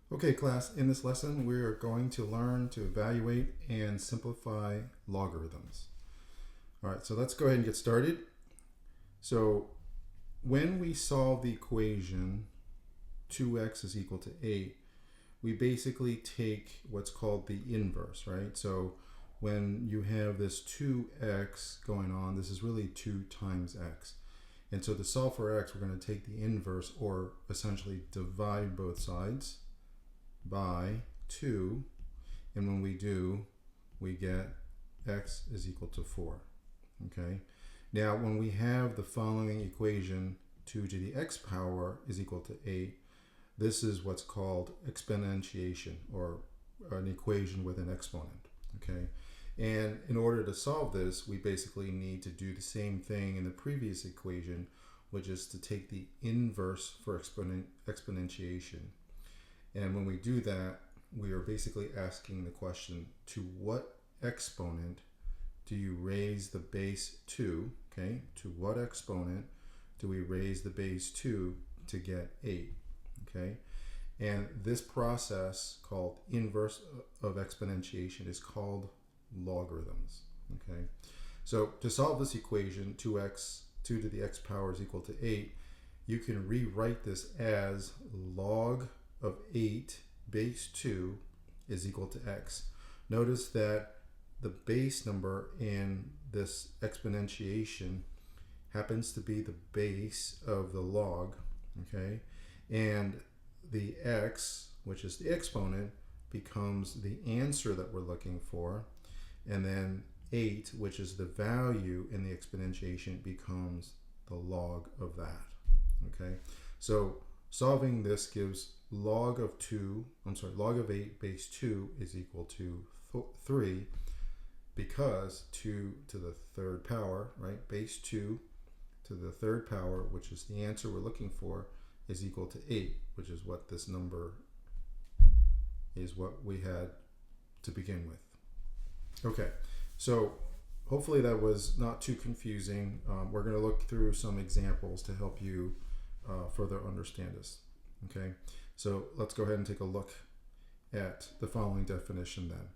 Okay, class, in this lesson, we are going to learn to evaluate and simplify logarithms. All right, so let's go ahead and get started. So when we solve the equation 2x is equal to 8, we basically take what's called the inverse, right? So when you have this 2x going on, this is really 2 times x. And so to solve for x, we're going to take the inverse, or essentially divide both sides by 2, and when we do, we get x is equal to 4. Okay, now when we have the following equation, 2 to the x power is equal to 8, this is what's called exponentiation, or an equation with an exponent. Okay, and in order to solve this, we basically need to do the same thing in the previous equation, which is to take the inverse for exponentiation. And when we do that, we are basically asking the question, to what exponent do you raise the base 2? Okay, to what exponent do we raise the base 2 to get 8? Okay, and this process called inverse of exponentiation is called logarithms. Okay, so to solve this equation, 2 to the x power is equal to 8, you can rewrite this as log of 8 base 2 is equal to x. Notice that the base number in this exponentiation happens to be the base of the log, okay? And the x, which is the exponent, becomes the answer that we're looking for. And then 8, which is the value in the exponentiation, becomes the log of that, okay? So solving this gives log of 8 base 2 is equal to 3, because 2 to the third power, right, base 2 to the third power, which is the answer we're looking for, is equal to 8, which is what this number is, what we had to begin with. Okay, so hopefully that was not too confusing. We're going to look through some examples to help you further understand this. Okay, so let's go ahead and take a look at the following definition then.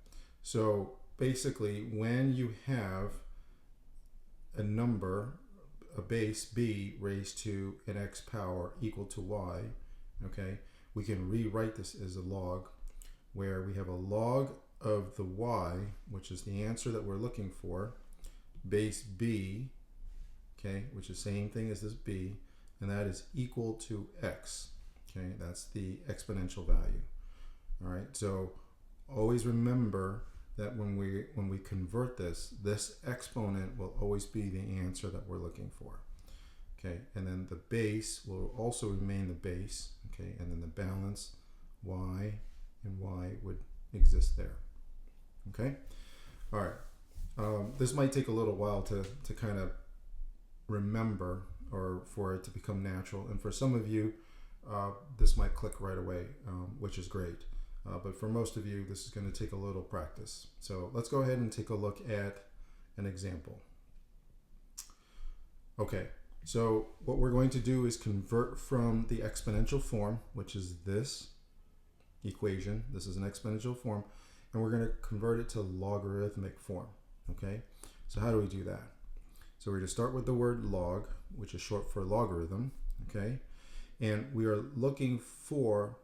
So basically, when you have a number, a base b raised to an x power equal to y, okay, we can rewrite this as a log, where we have a log of the y, which is the answer that we're looking for, base b, okay, which is the same thing as this b, and that is equal to x. Okay, that's the exponential value. All right, so always remember that when we convert this exponent will always be the answer that we're looking for. Okay, and then the base will also remain the base. Okay, and then the balance y and y would exist there. Okay, all right. This might take a little while to kind of remember, or for it to become natural, and for some of you, this might click right away, which is great. But for most of you, this is going to take a little practice. So let's go ahead and take a look at an example. Okay, so what we're going to do is convert from the exponential form, which is this equation. This is an exponential form, and we're going to convert it to logarithmic form. Okay, so how do we do that? So we're going to start with the word log, which is short for logarithm. Okay, and we are looking for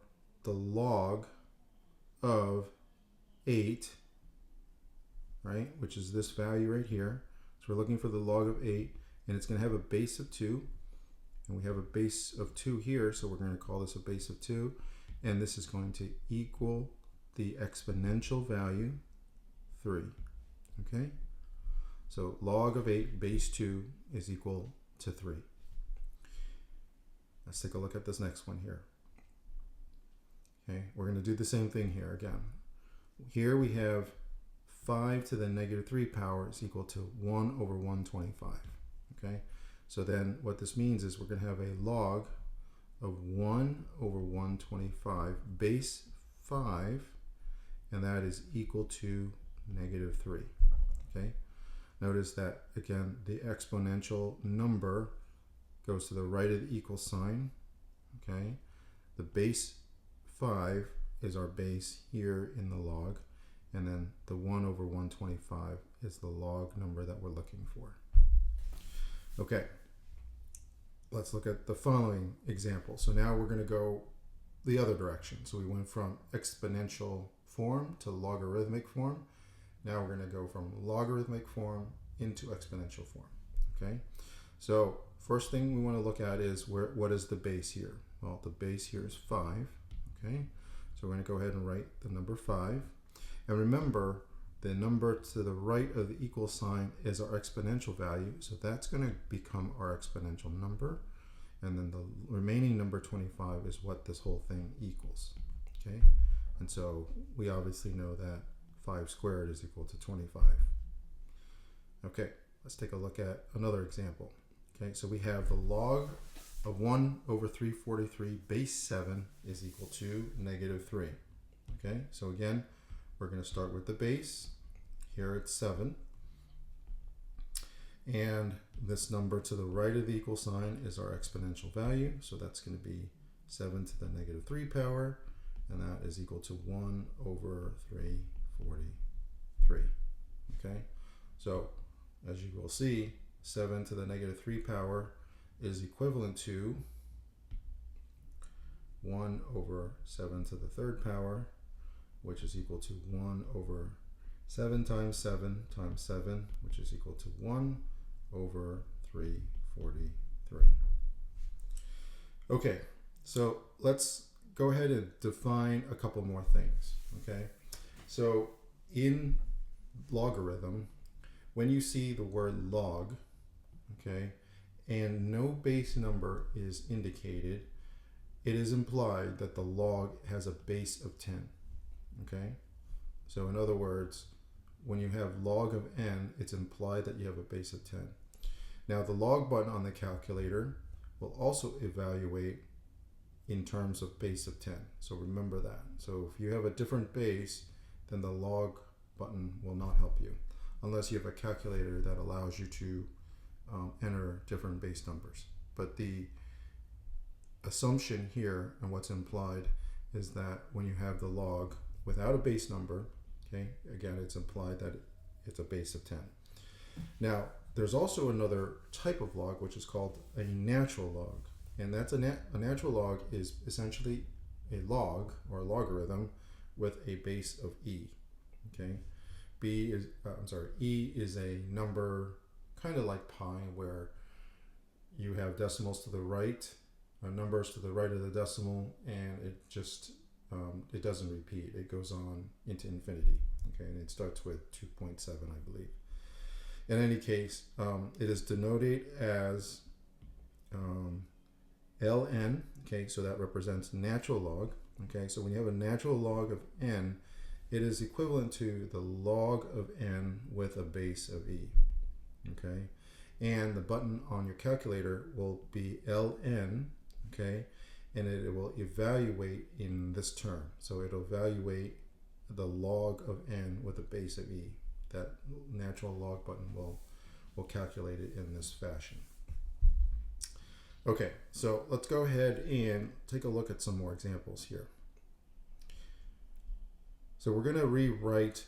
the log of 8, right, which is this value right here. So we're looking for the log of 8, and it's going to have a base of 2, and we have a base of 2 here, so we're going to call this a base of 2, and this is going to equal the exponential value 3. Okay, so log of 8 base 2 is equal to 3. Let's take a look at this next one here. Okay, we're going to do the same thing here again. Here we have 5 to the negative 3 power is equal to 1 over 125. Okay, so then what this means is we're going to have a log of 1 over 125 base 5, and that is equal to negative 3. Okay, notice that again the exponential number goes to the right of the equal sign. Okay, the base 5 is our base here in the log, and then the 1 over 125 is the log number that we're looking for. Okay, let's look at the following example. So now we're going to go the other direction. So we went from exponential form to logarithmic form. Now we're going to go from logarithmic form into exponential form. Okay, so first thing we want to look at is what is the base here? Well, the base here is 5. Okay, so we're going to go ahead and write the number 5. And remember, the number to the right of the equal sign is our exponential value, so that's going to become our exponential number. And then the remaining number 25 is what this whole thing equals. Okay, and so we obviously know that 5 squared is equal to 25. Okay, let's take a look at another example. Okay, so we have the log of 1 over 343 base 7 is equal to -3. Okay, so again, we're going to start with the base. Here it's 7. And this number to the right of the equal sign is our exponential value. So that's going to be 7 to the -3 power. And that is equal to 1 over 343. Okay, so as you will see, 7 to the -3 power is equivalent to 1 over 7 to the 3rd power, which is equal to 1 over 7 times 7 times 7, which is equal to 1 over 343. Okay, so let's go ahead and define a couple more things. Okay, so in logarithm, when you see the word log, okay, and no base number is indicated, it is implied that the log has a base of 10. Okay, so in other words, when you have log of n, it's implied that you have a base of 10. Now the log button on the calculator will also evaluate in terms of base of 10. So remember that. So if you have a different base, then the log button will not help you, unless you have a calculator that allows you to enter different base numbers. But the assumption here and what's implied is that when you have the log without a base number, okay, again, it's implied that it's a base of 10. Now, there's also another type of log which is called a natural log, and that's a natural log is essentially a log or a logarithm with a base of e. Okay, e is a number kind of like pi, where you have decimals to the right, numbers to the right of the decimal, and it just it doesn't repeat. It goes on into infinity. Okay, and it starts with 2.7, I believe. In any case, it is denoted as ln. Okay, so that represents natural log. Okay, so when you have a natural log of n, it is equivalent to the log of n with a base of e. Okay, and the button on your calculator will be ln. Okay, and it will evaluate in this term. So it'll evaluate the log of n with a base of e. That natural log button will calculate it in this fashion. Okay, so let's go ahead and take a look at some more examples here. So we're going to rewrite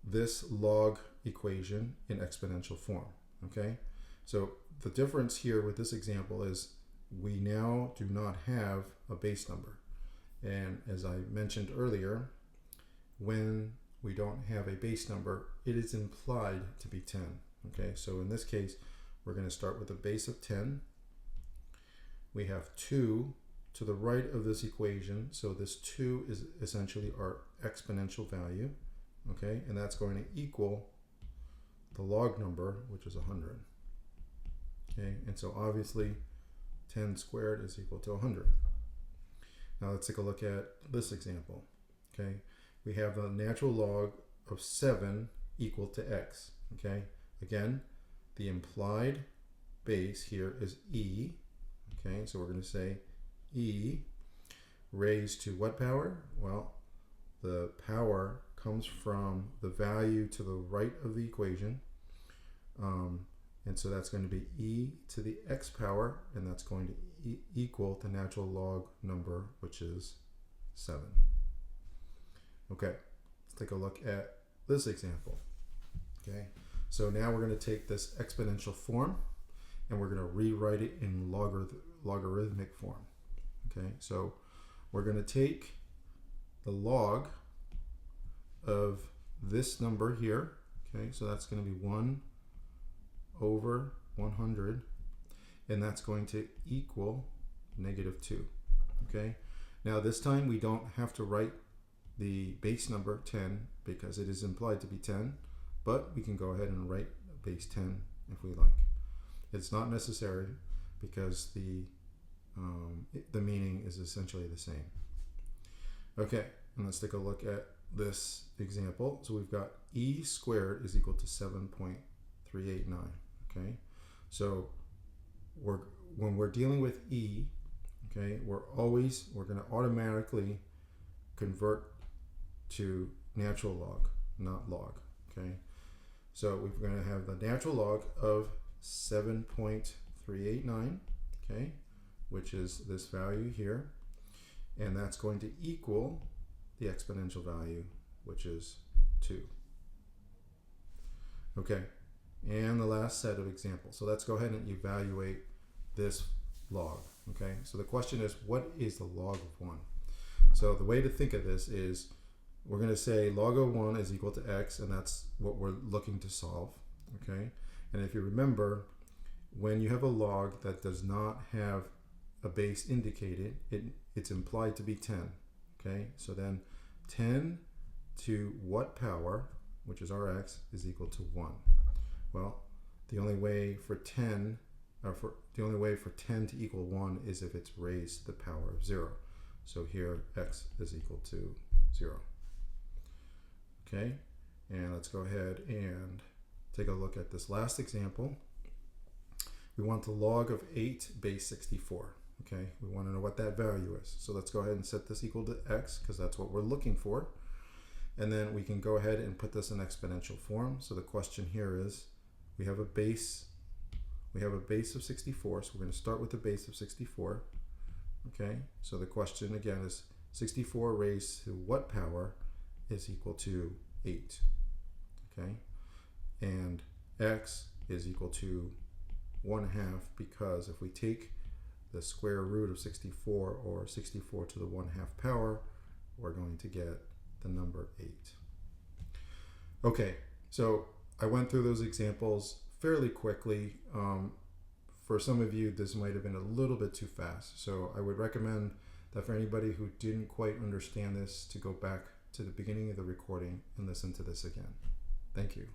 this log equation in exponential form. Okay, so the difference here with this example is we now do not have a base number. And as I mentioned earlier, when we don't have a base number, it is implied to be 10. Okay, so in this case, we're going to start with a base of 10. We have 2 to the right of this equation, so this 2 is essentially our exponential value. Okay, and that's going to equal the log number, which is 100. Okay, and so obviously 10 squared is equal to 100. Now let's take a look at this example. Okay, we have the natural log of 7 equal to x. Okay, again, the implied base here is e. Okay, so we're going to say e raised to what power? Well, the power comes from the value to the right of the equation. And so that's going to be e to the x power, and that's going to equal the natural log number, which is 7. Okay, let's take a look at this example. Okay, so now we're going to take this exponential form and we're going to rewrite it in logarithmic form. Okay, so we're going to take the log of this number here. Okay, so that's going to be 1 over 100, and that's going to equal -2. Okay, now this time we don't have to write the base number 10 because it is implied to be 10, but we can go ahead and write base 10 if we like. It's not necessary because the meaning is essentially the same. Okay, and let's take a look at this example. So we've got e squared is equal to 7.389. Okay, so when we're dealing with e, okay, we're going to automatically convert to natural log, not log. Okay, so we're going to have the natural log of 7.389, okay, which is this value here, and that's going to equal the exponential value, which is 2. Okay, and the last set of examples. So let's go ahead and evaluate this log. Okay, so the question is, what is the log of 1? So the way to think of this is we're going to say log of 1 is equal to x, and that's what we're looking to solve. Okay, and if you remember, when you have a log that does not have a base indicated, it's implied to be 10. Okay, so then 10 to what power, which is our x, is equal to 1. Well, the only way for 10 to equal 1 is if it's raised to the power of 0. So here x is equal to 0. Okay, and let's go ahead and take a look at this last example. We want the log of 8 base 64. Okay, we want to know what that value is. So let's go ahead and set this equal to x because that's what we're looking for. And then we can go ahead and put this in exponential form. So the question here is, we have a base of 64, so we're going to start with the base of 64. Okay, so the question again is 64 raised to what power is equal to 8. Okay, and x is equal to 1/2, because if we take the square root of 64, or 64 to the 1/2 power, we're going to get the number 8. Okay, so I went through those examples fairly quickly. For some of you, this might have been a little bit too fast, so I would recommend that for anybody who didn't quite understand this, to go back to the beginning of the recording and listen to this again. Thank you.